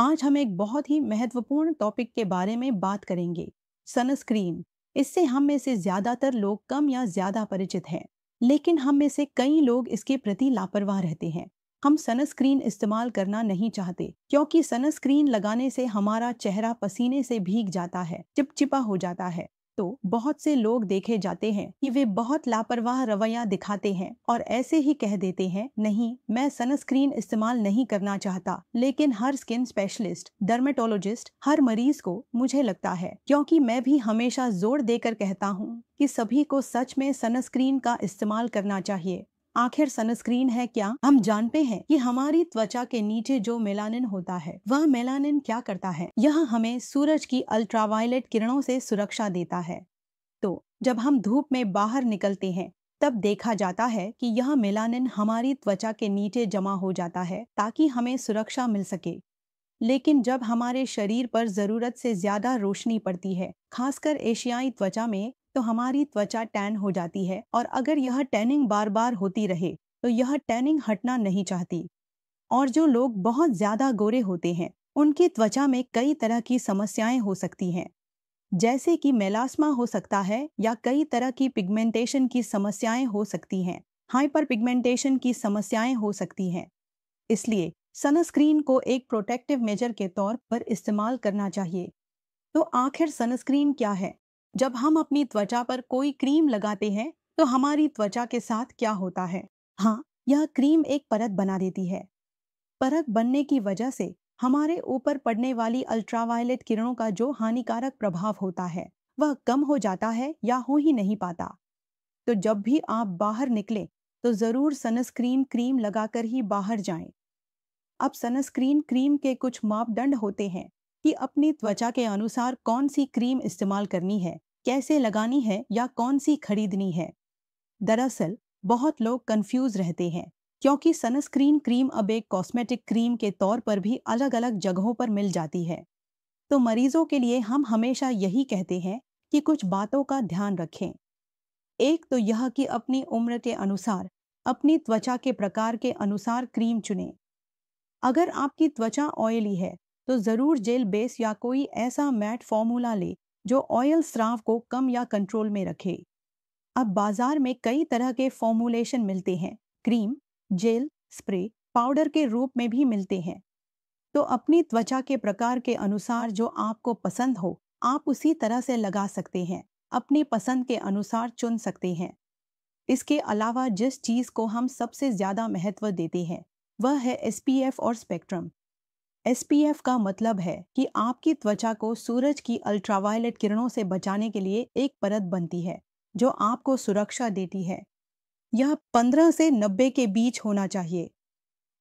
आज हम एक बहुत ही महत्वपूर्ण टॉपिक के बारे में बात करेंगे, सनस्क्रीन। इससे हम में से ज्यादातर लोग कम या ज्यादा परिचित हैं, लेकिन हम में से कई लोग इसके प्रति लापरवाह रहते हैं। हम सनस्क्रीन इस्तेमाल करना नहीं चाहते क्योंकि सनस्क्रीन लगाने से हमारा चेहरा पसीने से भीग जाता है, चिपचिपा हो जाता है। तो बहुत से लोग देखे जाते हैं कि वे बहुत लापरवाह रवैया दिखाते हैं और ऐसे ही कह देते हैं, नहीं मैं सनस्क्रीन इस्तेमाल नहीं करना चाहता। लेकिन हर स्किन स्पेशलिस्ट, डर्मेटोलॉजिस्ट, हर मरीज को मुझे लगता है, क्योंकि मैं भी हमेशा जोर देकर कहता हूँ कि सभी को सच में सनस्क्रीन का इस्तेमाल करना चाहिए। आखिर सनस्क्रीन है क्या? हम जानते हैं कि हमारी त्वचा के नीचे जो मेलानिन होता है, वह मेलानिन क्या करता है? यह हमें सूरज की अल्ट्रावायलेट किरणों से सुरक्षा देता है। तो जब हम धूप में बाहर निकलते हैं, तब देखा जाता है कि यह मेलानिन हमारी त्वचा के नीचे जमा हो जाता है ताकि हमें सुरक्षा मिल सके। लेकिन जब हमारे शरीर पर जरूरत से ज्यादा रोशनी पड़ती है, खासकर एशियाई त्वचा में, तो हमारी त्वचा टैन हो जाती है और अगर यह टैनिंग बार बार होती रहे तो यह टैनिंग हटना नहीं चाहती। और जो लोग बहुत ज्यादा गोरे होते हैं, उनकी त्वचा में कई तरह की समस्याएं हो सकती हैं, जैसे कि मेलास्मा हो सकता है या कई तरह की पिगमेंटेशन की समस्याएं हो सकती हैं, हाइपर पिगमेंटेशन की समस्याएं हो सकती हैं। इसलिए सनस्क्रीन को एक प्रोटेक्टिव मेजर के तौर पर इस्तेमाल करना चाहिए। तो आखिर सनस्क्रीन क्या है? जब हम अपनी त्वचा पर कोई क्रीम लगाते हैं तो हमारी त्वचा के साथ क्या होता है? हाँ, यह क्रीम एक परत बना देती है। परत बनने की वजह से हमारे ऊपर पड़ने वाली अल्ट्रावायलेट किरणों का जो हानिकारक प्रभाव होता है, वह कम हो जाता है या हो ही नहीं पाता। तो जब भी आप बाहर निकलें तो जरूर सनस्क्रीन क्रीम लगाकर ही बाहर जाएं। अब सनस्क्रीन क्रीम के कुछ मापदंड होते हैं कि अपनी त्वचा के अनुसार कौन सी क्रीम इस्तेमाल करनी है, कैसे लगानी है या कौन सी खरीदनी है। दरअसल बहुत लोग कंफ्यूज रहते हैं क्योंकि सनस्क्रीन क्रीम अब एक कॉस्मेटिक क्रीम के तौर पर भी अलग अलग जगहों पर मिल जाती है। तो मरीजों के लिए हम हमेशा यही कहते हैं कि कुछ बातों का ध्यान रखें। एक तो यह कि अपनी उम्र के अनुसार, अपनी त्वचा के प्रकार के अनुसार क्रीम चुनें। अगर आपकी त्वचा ऑयली है तो जरूर जेल बेस या कोई ऐसा मैट फॉर्मूला ले जो ऑयल स्राव को कम या कंट्रोल में रखे। अब बाजार में कई तरह के फॉर्मूलेशन मिलते हैं, क्रीम, जेल, स्प्रे, पाउडर के रूप में भी मिलते हैं। तो अपनी त्वचा के प्रकार के अनुसार जो आपको पसंद हो, आप उसी तरह से लगा सकते हैं, अपनी पसंद के अनुसार चुन सकते हैं। इसके अलावा जिस चीज को हम सबसे ज्यादा महत्व देते हैं, वह है एसपीएफ और स्पेक्ट्रम। एसपीएफ का मतलब है कि आपकी त्वचा को सूरज की अल्ट्रावायलेट किरणों से बचाने के लिए एक परत बनती है जो आपको सुरक्षा देती है। यह 15 से 90 के बीच होना चाहिए।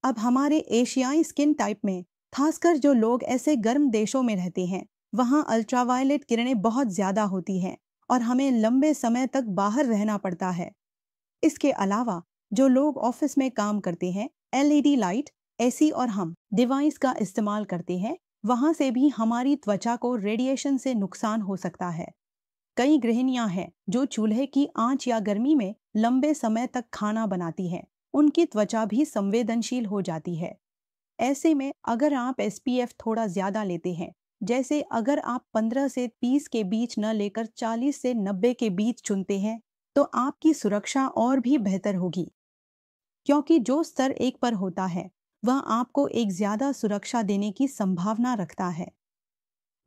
अब हमारे एशियाई स्किन टाइप में, खासकर जो लोग ऐसे गर्म देशों में रहते हैं, वहाँ अल्ट्रावायलेट किरणें बहुत ज्यादा होती हैं और हमें लंबे समय तक बाहर रहना पड़ता है। इसके अलावा जो लोग ऑफिस में काम करते हैं, एलईडी लाइट, एसी और हम डिवाइस का इस्तेमाल करते हैं, वहां से भी हमारी त्वचा को रेडिएशन से नुकसान हो सकता है। कई गृहिणियां हैं जो चूल्हे की आंच या गर्मी में लंबे समय तक खाना बनाती हैं, उनकी त्वचा भी संवेदनशील हो जाती है। ऐसे में अगर आप एसपीएफ थोड़ा ज्यादा लेते हैं, जैसे अगर आप 15 से 30 के बीच न लेकर 40 से 90 के बीच चुनते हैं, तो आपकी सुरक्षा और भी बेहतर होगी, क्योंकि जो स्तर 1 पर होता है वह आपको एक ज्यादा सुरक्षा देने की संभावना रखता है।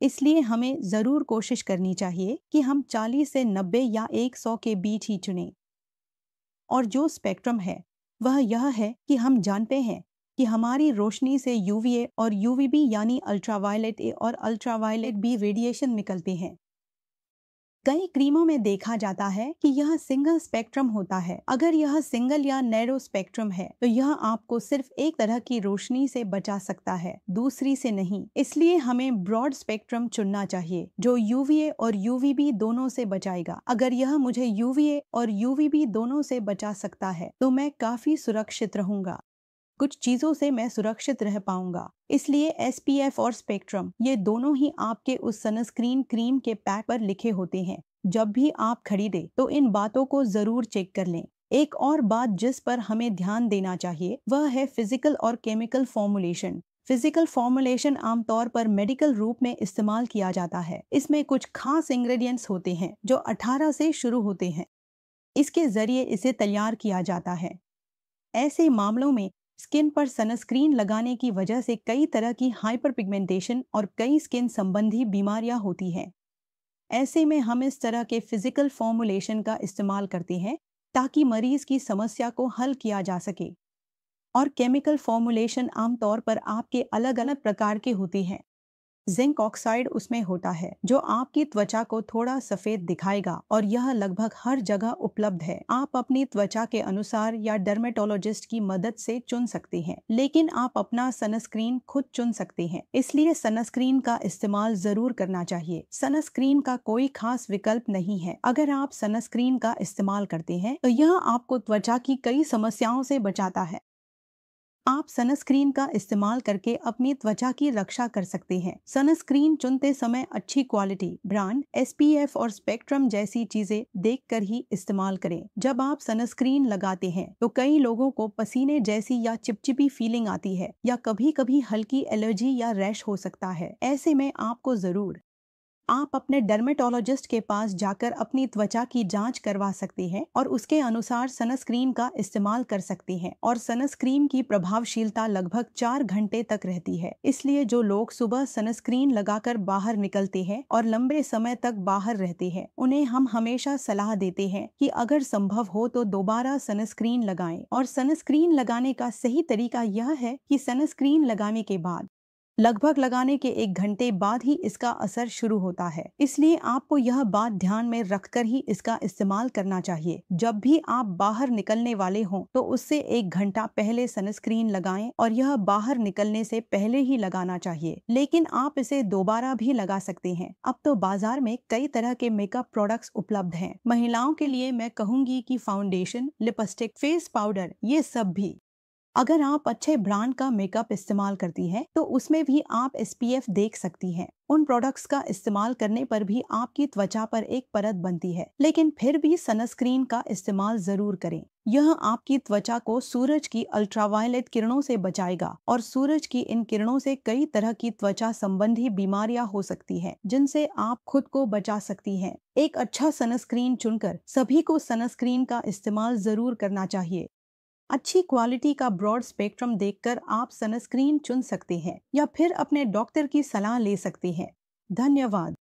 इसलिए हमें जरूर कोशिश करनी चाहिए कि हम 40 से 90 या 100 के बीच ही चुनें। और जो स्पेक्ट्रम है, वह यह है कि हम जानते हैं कि हमारी रोशनी से यूवीए और यूवीबी यानी अल्ट्रावायलेट ए और अल्ट्रावायलेट बी रेडिएशन निकलते हैं। कई क्रीमों में देखा जाता है कि यह सिंगल स्पेक्ट्रम होता है। अगर यह सिंगल या नैरो स्पेक्ट्रम है तो यह आपको सिर्फ एक तरह की रोशनी से बचा सकता है, दूसरी से नहीं। इसलिए हमें ब्रॉड स्पेक्ट्रम चुनना चाहिए जो यूवीए और यूवीबी दोनों से बचाएगा। अगर यह मुझे यूवीए और यूवीबी दोनों से बचा सकता है तो मैं काफी सुरक्षित रहूंगा, कुछ चीजों से मैं सुरक्षित रह पाऊंगा। इसलिए एसपीएफ और स्पेक्ट्रम ये दोनों ही आपके उस सनस्क्रीन क्रीम के पैक पर लिखे होते हैं। जब भी आप खरीदें तो इन बातों को जरूर चेक कर लें। एक और बात जिस पर हमें ध्यान देना चाहिए वह है फिजिकल और केमिकल फॉर्मुलेशन। फिजिकल फॉर्मुलेशन आमतौर पर मेडिकल रूप में इस्तेमाल किया जाता है। इसमें कुछ खास इंग्रेडिएंट्स होते हैं जो 18 से शुरू होते हैं। इसके जरिए इसे तैयार किया जाता है। ऐसे मामलों में स्किन पर सनस्क्रीन लगाने की वजह से कई तरह की हाइपरपिगमेंटेशन और कई स्किन संबंधी बीमारियां होती हैं। ऐसे में हम इस तरह के फिजिकल फॉर्मुलेशन का इस्तेमाल करते हैं ताकि मरीज की समस्या को हल किया जा सके। और केमिकल फॉर्मुलेशन आमतौर पर आपके अलग अलग प्रकार के होते हैं। जिंक ऑक्साइड उसमें होता है जो आपकी त्वचा को थोड़ा सफेद दिखाएगा और यह लगभग हर जगह उपलब्ध है। आप अपनी त्वचा के अनुसार या डर्मेटोलॉजिस्ट की मदद से चुन सकते हैं, लेकिन आप अपना सनस्क्रीन खुद चुन सकते हैं। इसलिए सनस्क्रीन का इस्तेमाल जरूर करना चाहिए। सनस्क्रीन का कोई खास विकल्प नहीं है। अगर आप सनस्क्रीन का इस्तेमाल करते हैं तो यह आपको त्वचा की कई समस्याओं से बचाता है। आप सनस्क्रीन का इस्तेमाल करके अपनी त्वचा की रक्षा कर सकते हैं। सनस्क्रीन चुनते समय अच्छी क्वालिटी, ब्रांड, SPF और स्पेक्ट्रम जैसी चीजें देखकर ही इस्तेमाल करें। जब आप सनस्क्रीन लगाते हैं तो कई लोगों को पसीने जैसी या चिपचिपी फीलिंग आती है या कभी कभी हल्की एलर्जी या रैश हो सकता है। ऐसे में आपको जरूर आप अपने डर्मेटोलॉजिस्ट के पास जाकर अपनी त्वचा की जांच करवा सकते हैं और उसके अनुसार सनस्क्रीन का इस्तेमाल कर सकते हैं। और सनस्क्रीन की प्रभावशीलता लगभग 4 घंटे तक रहती है। इसलिए जो लोग सुबह सनस्क्रीन लगाकर बाहर निकलते हैं और लंबे समय तक बाहर रहते हैं, उन्हें हम हमेशा सलाह देते हैं कि अगर संभव हो तो दोबारा सनस्क्रीन लगाएं। और सनस्क्रीन लगाने का सही तरीका यह है कि सनस्क्रीन लगाने के बाद लगभग लगाने के 1 घंटे बाद ही इसका असर शुरू होता है। इसलिए आपको यह बात ध्यान में रखकर ही इसका इस्तेमाल करना चाहिए। जब भी आप बाहर निकलने वाले हों तो उससे 1 घंटा पहले सनस्क्रीन लगाएं और यह बाहर निकलने से पहले ही लगाना चाहिए। लेकिन आप इसे दोबारा भी लगा सकते हैं। अब तो बाजार में कई तरह के मेकअप प्रोडक्ट्स उपलब्ध हैं। महिलाओं के लिए मैं कहूंगी कि फाउंडेशन, लिपस्टिक, फेस पाउडर, ये सब भी। अगर आप अच्छे ब्रांड का मेकअप इस्तेमाल करती हैं तो उसमें भी आप SPF देख सकती हैं। उन प्रोडक्ट्स का इस्तेमाल करने पर भी आपकी त्वचा पर एक परत बनती है, लेकिन फिर भी सनस्क्रीन का इस्तेमाल जरूर करें। यह आपकी त्वचा को सूरज की अल्ट्रावायलेट किरणों से बचाएगा और सूरज की इन किरणों से कई तरह की त्वचा संबंधी बीमारियां हो सकती हैं, जिनसे आप खुद को बचा सकती हैं। एक अच्छा सनस्क्रीन चुनकर सभी को सनस्क्रीन का इस्तेमाल जरूर करना चाहिए। अच्छी क्वालिटी का ब्रॉड स्पेक्ट्रम देखकर आप सनस्क्रीन चुन सकते हैं या फिर अपने डॉक्टर की सलाह ले सकते हैं। धन्यवाद।